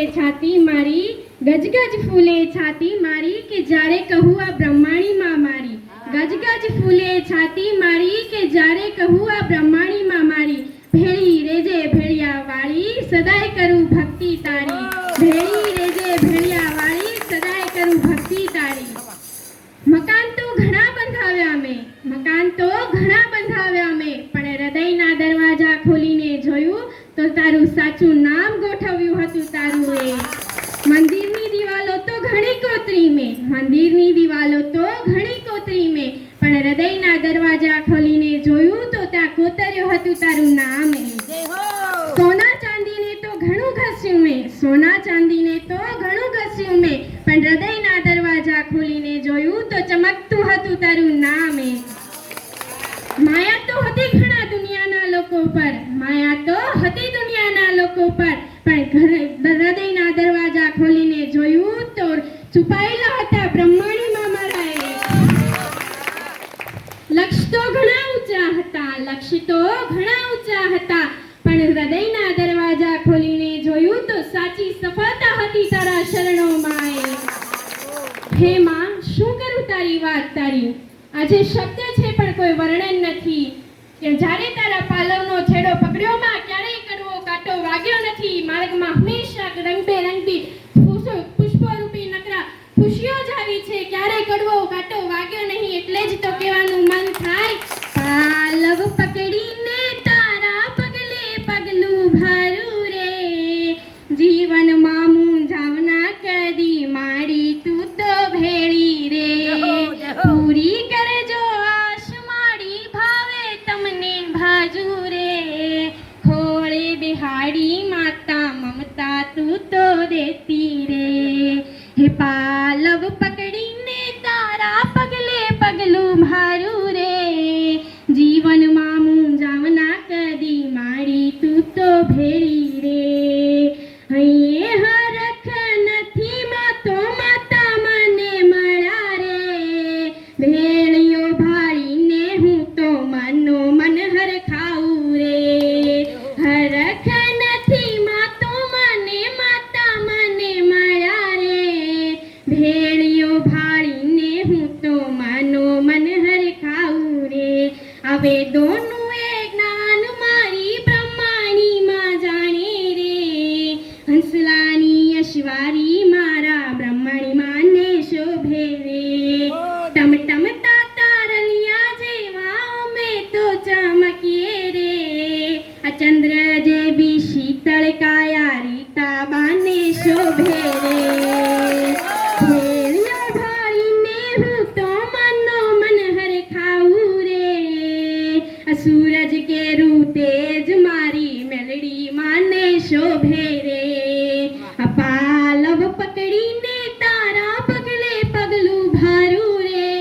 छाती मारी, गज गज फूले छाती मारी के जारे कहूँ आ ब्रह्माणी माँ मारी। गज गज फूले छाती मारी के जारे कहूँ आ ब्रह्माणी माँ मारी। भेड़ी रेजे भेड़िया वाली सदाय करूँ भक्ति तारी। भेड़ी रेजे भेड़िया वाली सदाय करूँ भक्ति तारी। मकान तो घणा बंधाव्या में, मकान तो घणा बंधाव्या में, पण हृदयना दरवाजा खोलीने जोયું तो तारू साचું नाम गोठव्યું હતું તારું એ। મંદિરની દિવાલો તો ઘણી કોતરી में, મંદિરની દિવાલો તો ઘણી કોતરી में, પણ હૃદયના દરવાજા ખોલીને જોયું તો ત્યાં કોતર્યું હતું તારું નામ એ। સોના ચાંદીને તો ઘણું ઘસ્યું મેં, સોના ચાંદીને તો ઘણું ઘસ્યું મેં, પણ હૃદયના દરવાજા ખોલીને જોયું તો ચમકતું હતું તારું નામ એ। माया तो हती घणा दुनियाना लोको पर, माया तो हती दुनियाना लोको पर, पण हृदयना दरवाजा खोलीने जोયું तो છુપાયેલા હતા બ્રહ્માણી માં મારાએ। લક્ષ્ય તો ઘણા ઊંચા હતા, લક્ષ્ય તો ઘણા ઊંચા હતા, પણ હૃદયના દરવાજા ખોલીને જોયું તો સાચી સફળતા હતી તારા શરણોમાં એ। હે માં, શું કરું તારી વાત તારી, આજે શબ્દ છે પણ કોઈ વર્ણન નથી કે જ્યારે તારા પાલવનો છેડો પકડ્યો માં ક્યારેય કડવો કાંટો વાગ્યો નથી। માર્ગમાં હંમેશા રંગબેરંગી પુષ્પરૂપી નકરા ખુશીઓ જ આવી છે, ક્યારેય કડવો કાંટો વાગ્યો નહીં। એટલે જ તો કહેવાનું મન થાય, પાલવ પકડીને તારા પગલે પગલું ભરું રે, જીવનમાં મૂંઝાવના કદી મારી તું તો ભેળી રે। પૂરી કરજો આશ મારી ભાવે તમને ભાજુ રે, ખોળે બિહાડી માતા મમતા તું તો દેતી રે। હે પાલવ પકડીને તારા પગલે પગલું ભારું રે, જીવનમાં મૂંઝાવના કદી મારી તું તો ભેળી રે। હૈયે હરખ નથી માં તો માતા મને મળ્યા રે, ભેળીઓ ભાળીને હું તો મનો મન હરખાવું રે। હરખ નથી માં તો મને માતા મને મળ્યા રે, ભેળીઓ ભાળીને હું તો મનો મન હરખાવું રે। આ વેદોનું એ જ્ઞાન મારી બ્રહ્માણી માં જાણે રે, હંસલાની યશવારી મારા બ્રહ્માણી માને શોભે રે। ટમ ટમ તારલિયા જેવા અમે તો ચમકીએ રે, આ ચંદ્ર જેવી શીતળ કાયા રીતા બાને શોભે રે। ભેળિયો ભાળીને હું તો મનો મન હરખાવું રે, આ સૂરજ કેરું તેજ મારી મેલડી માને શોભે રે। આ પાલવ પકડીને તારા પગલે પગલું ભારું રે,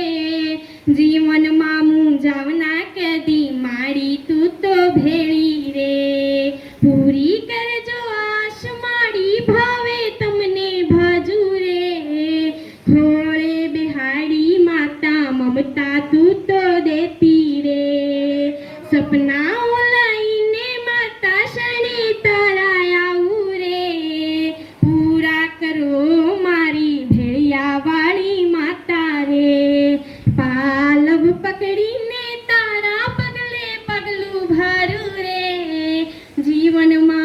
જીવનમાં મૂંઝાવના કદી મારી તું તો ભેળી રે। પૂરી કરજો આશ મારી ભાવે તમને ભાજુ રે, ખોળે બિહાડી માતા મમતા તું તો દેતી રે। સપનાઓ લઈને માતા શરણે તારા આવું રે, પૂરા કરો મારી ભેળિયા વાળી માતા રે। પાલવ પકડીને તારા પગલે પગલું ભારું રે, જીવનમાં